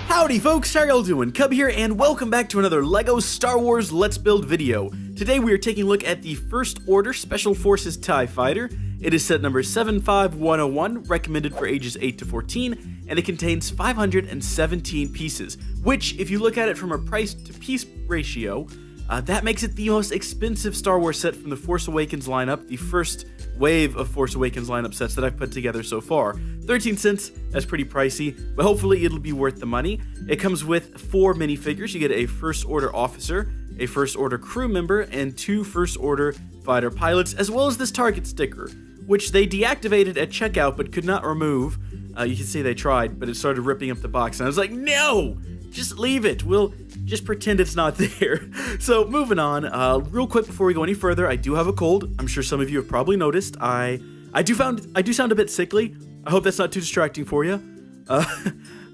Howdy folks, how y'all doing? Cub here, and welcome back to another LEGO Star Wars Let's Build video. Today we are taking a look at the First Order Special Forces TIE Fighter. It is set number 75101, recommended for ages 8 to 14, and it contains 517 pieces, which, if you look at it from a price to piece ratio, that makes it the most expensive Star Wars set from the Force Awakens lineup, the first wave of Force Awakens lineup sets that I've put together so far. 13 cents, that's pretty pricey, but hopefully it'll be worth the money. It comes with 4 minifigures. You get a First Order officer, a First Order crew member, and 2 First Order fighter pilots, as well as this target sticker, which they deactivated at checkout but could not remove. You can see they tried, but it started ripping up the box, and I was like, no! Just leave it. We'll just pretend it's not there. So moving on, real quick before we go any further, I do have a cold. I'm sure some of you have probably noticed. I do sound a bit sickly. I hope that's not too distracting for you.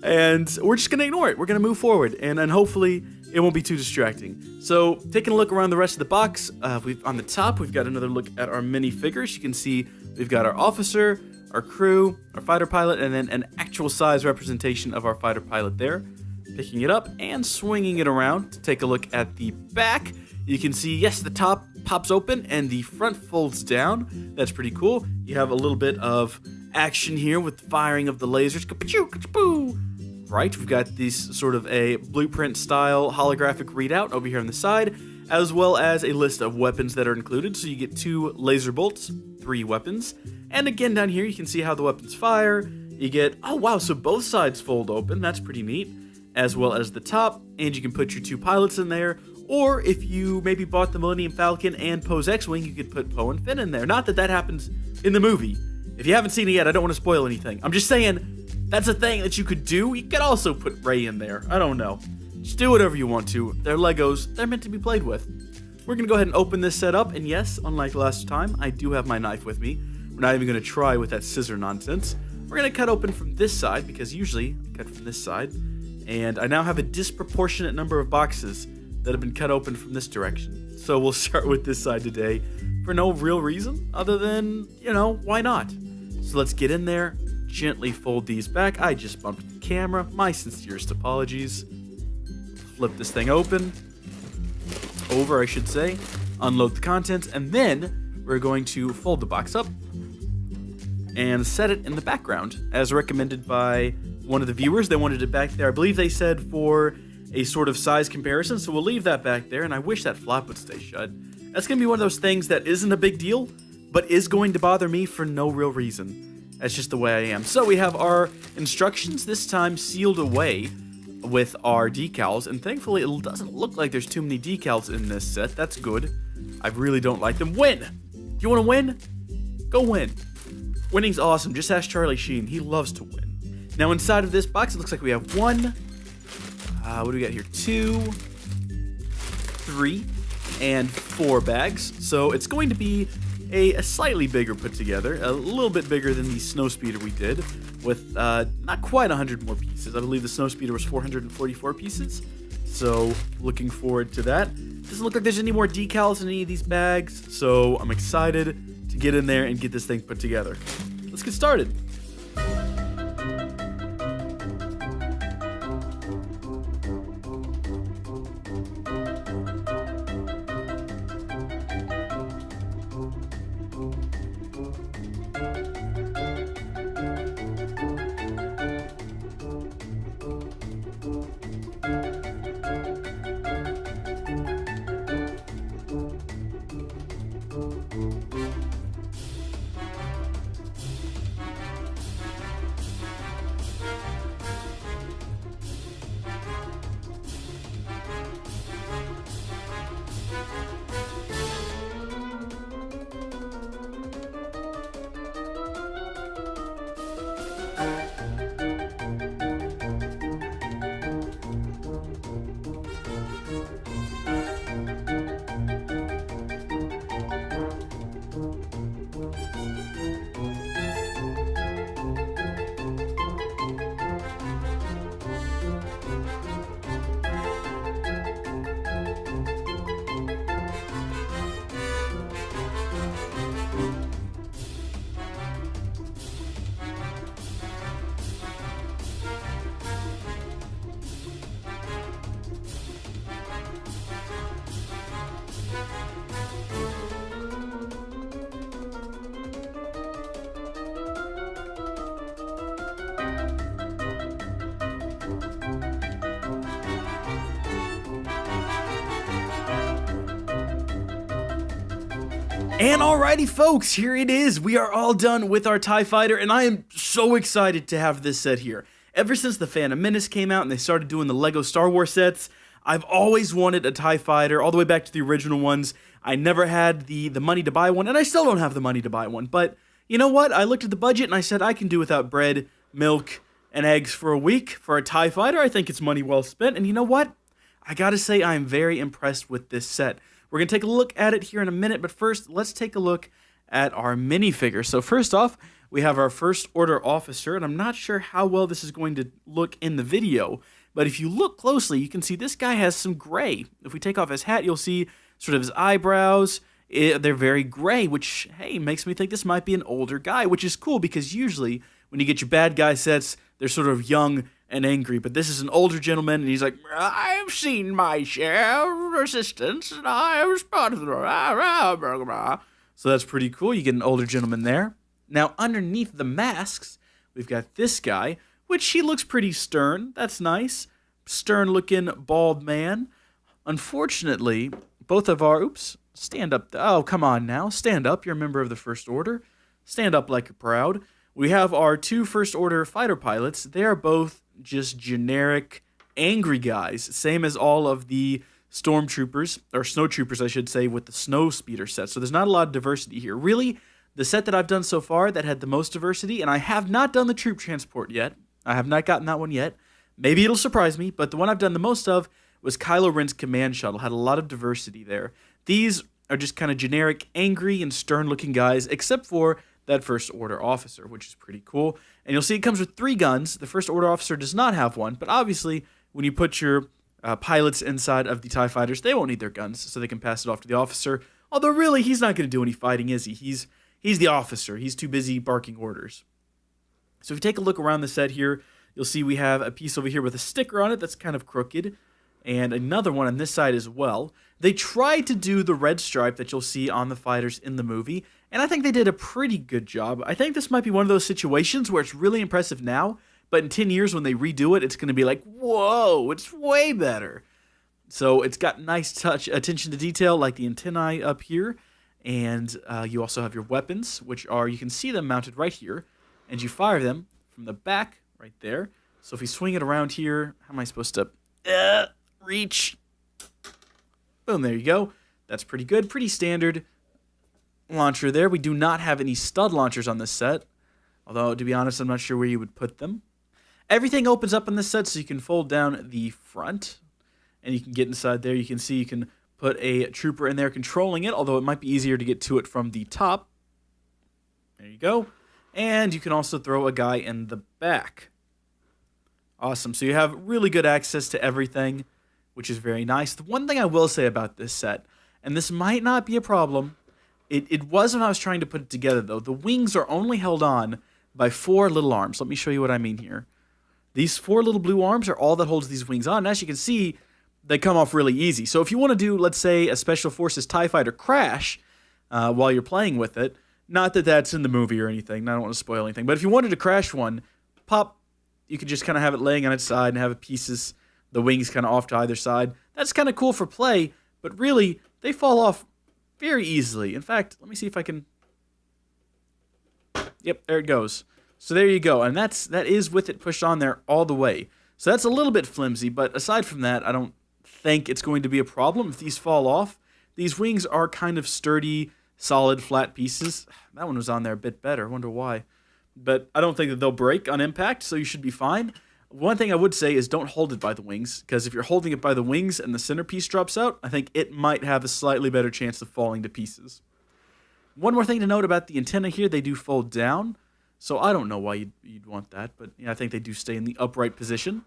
And we're just gonna ignore it. We're gonna move forward, and hopefully it won't be too distracting. So taking a look around the rest of the box, on the top we've got another look at our minifigures. You can see we've got our officer, our crew, our fighter pilot, and then an actual size representation of our fighter pilot there. Picking it up and swinging it around to take a look at the back. You can see, yes, the top pops open and the front folds down. That's pretty cool. You have a little bit of action here with the firing of the lasers. Ka-pa-choo, ka-choo. Right, we've got this sort of a blueprint style holographic readout over here on the side, as well as a list of weapons that are included. So you get 2 laser bolts, 3 weapons, and again down here you can see how the weapons fire. You get, oh wow, so both sides fold open. That's pretty neat. As well as the top, and you can put your 2 pilots in there, or if you maybe bought the Millennium Falcon and Poe's X-Wing, you could put Poe and Finn in there. Not that that happens in the movie. If you haven't seen it yet, I don't want to spoil anything. I'm just saying, that's a thing that you could do. You could also put Rey in there. I don't know. Just do whatever you want to. They're Legos. They're meant to be played with. We're going to go ahead and open this set up, and yes, unlike last time, I do have my knife with me. We're not even going to try with that scissor nonsense. We're going to cut open from this side, because usually I cut from this side. And I now have a disproportionate number of boxes that have been cut open from this direction. So we'll start with this side today for no real reason other than, why not? So let's get in there, gently fold these back. I just bumped the camera. My sincerest apologies. Flip this thing open. Over, I should say. Unload the contents, and then we're going to fold the box up and set it in the background as recommended by one of the viewers. They wanted it back there. I believe they said for a sort of size comparison, so we'll leave that back there, and I wish that flap would stay shut. That's going to be one of those things that isn't a big deal, but is going to bother me for no real reason. That's just the way I am. So we have our instructions, this time sealed away with our decals, and thankfully it doesn't look like there's too many decals in this set. That's good. I really don't like them. Win! Do you want to win? Go win. Winning's awesome. Just ask Charlie Sheen. He loves to win. Now inside of this box, it looks like we have 1, what do we got here? 2, 3, and 4 bags. So it's going to be a slightly bigger put together, a little bit bigger than the Snowspeeder we did, with not quite 100 more pieces. I believe the Snowspeeder was 444 pieces. So looking forward to that. Doesn't look like there's any more decals in any of these bags, so I'm excited to get in there and get this thing put together. Let's get started. And alrighty folks, here it is. We are all done with our TIE Fighter, and I am so excited to have this set here. Ever since the Phantom Menace came out and they started doing the LEGO Star Wars sets, I've always wanted a TIE Fighter, all the way back to the original ones. I never had the money to buy one, and I still don't have the money to buy one. But you know what? I looked at the budget and I said I can do without bread, milk, and eggs for a week. For a TIE Fighter, I think it's money well spent. And you know what? I gotta say I'm very impressed with this set. We're going to take a look at it here in a minute, but first, let's take a look at our minifigure. So first off, we have our First Order officer, and I'm not sure how well this is going to look in the video, but if you look closely, you can see this guy has some gray. If we take off his hat, you'll see sort of his eyebrows. They're very gray, which, hey, makes me think this might be an older guy, which is cool because usually when you get your bad guy sets, they're sort of young and angry, but this is an older gentleman, and he's like, I've seen my share of resistance, and I am responsible. So that's pretty cool. You get an older gentleman there. Now, underneath the masks, we've got this guy, which he looks pretty stern. That's nice. Stern-looking bald man. Unfortunately, both of our... Oops. Stand up. Oh, come on now. Stand up. You're a member of the First Order. Stand up like you're proud. We have our two First Order fighter pilots. They are both just generic angry guys, same as all of the stormtroopers, or snowtroopers I should say, with the snow speeder set. So there's not a lot of diversity here. Really, the set that I've done so far that had the most diversity, and I have not done the troop transport yet. I have not gotten that one yet. Maybe it'll surprise me, but the one I've done the most of was Kylo Ren's command shuttle. Had a lot of diversity there. These are just kind of generic, angry, and stern-looking guys, except for that First Order officer, which is pretty cool. And you'll see it comes with 3 guns. The First Order officer does not have one, but obviously, when you put your pilots inside of the TIE Fighters, they won't need their guns, so they can pass it off to the officer. Although, really, he's not going to do any fighting, is he? He's the officer. He's too busy barking orders. So if you take a look around the set here, you'll see we have a piece over here with a sticker on it that's kind of crooked, and another one on this side as well. They tried to do the red stripe that you'll see on the fighters in the movie, and I think they did a pretty good job. I think this might be one of those situations where it's really impressive now, but in 10 years when they redo it, it's going to be like, whoa, it's way better. So it's got nice attention to detail, like the antennae up here, and you also have your weapons, which are, you can see them mounted right here, and you fire them from the back right there. So if you swing it around here, how am I supposed to reach? Boom, there you go. That's pretty good, pretty standard launcher there. We do not have any stud launchers on this set, although to be honest, I'm not sure where you would put them. Everything opens up on this set, so you can fold down the front, and you can get inside there. You can see you can put a trooper in there controlling it, although it might be easier to get to it from the top. There you go. And you can also throw a guy in the back. Awesome. So you have really good access to everything, which is very nice. The one thing I will say about this set, and this might not be a problem, it was when I was trying to put it together, though. The wings are only held on by 4 little arms. Let me show you what I mean here. These 4 little blue arms are all that holds these wings on. And as you can see, they come off really easy. So if you want to do, let's say, a Special Forces TIE Fighter crash while you're playing with it, not that that's in the movie or anything. I don't want to spoil anything. But if you wanted to crash one, pop, you could just kind of have it laying on its side and have it pieces, the wings kind of off to either side. That's kind of cool for play, but really, they fall off very easily. In fact, let me see if I can... Yep, there it goes. So there you go, and that is with it pushed on there all the way. So that's a little bit flimsy, but aside from that, I don't think it's going to be a problem if these fall off. These wings are kind of sturdy, solid, flat pieces. That one was on there a bit better. I wonder why. But I don't think that they'll break on impact, so you should be fine. One thing I would say is don't hold it by the wings, because if you're holding it by the wings and the centerpiece drops out, I think it might have a slightly better chance of falling to pieces. One more thing to note about the antenna here, they do fold down, so I don't know why you'd want that, but I think they do stay in the upright position.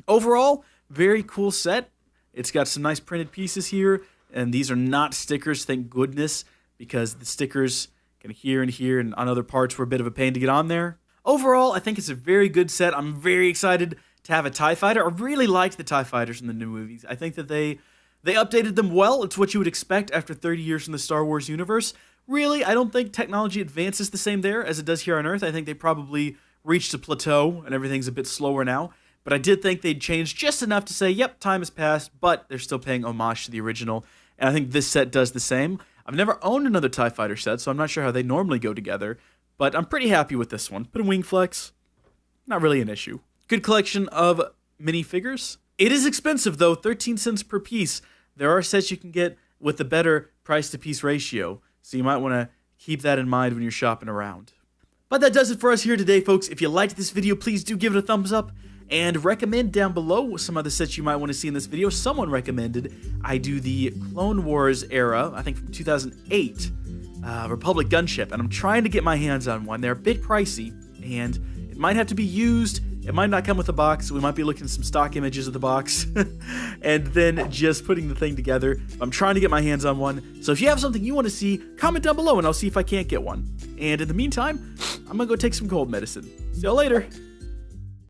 Overall, very cool set. It's got some nice printed pieces here, and these are not stickers, thank goodness, because the stickers kind of here and on other parts were a bit of a pain to get on there. Overall, I think it's a very good set. I'm very excited to have a TIE Fighter. I really liked the TIE Fighters in the new movies. I think that they updated them well. It's what you would expect after 30 years in the Star Wars universe. Really, I don't think technology advances the same there as it does here on Earth. I think they probably reached a plateau and everything's a bit slower now. But I did think they'd changed just enough to say, yep, time has passed, but they're still paying homage to the original. And I think this set does the same. I've never owned another TIE Fighter set, so I'm not sure how they normally go together, but I'm pretty happy with this one. Bit of wing flex, not really an issue. Good collection of minifigures. It is expensive though, 13 cents per piece. There are sets you can get with a better price to piece ratio, so you might want to keep that in mind when you're shopping around. But that does it for us here today, folks. If you liked this video, please do give it a thumbs up and recommend down below some other sets you might want to see in this video. Someone recommended I do the Clone Wars era, I think from 2008, Republic gunship, and I'm trying to get my hands on one. They're a bit pricey, and it might have to be used. It might not come with a box. We might be looking at some stock images of the box and then just putting the thing together. I'm trying to get my hands on one. So if you have something you want to see, comment down below and I'll see if I can't get one. And in the meantime, I'm going to go take some cold medicine. See y'all later.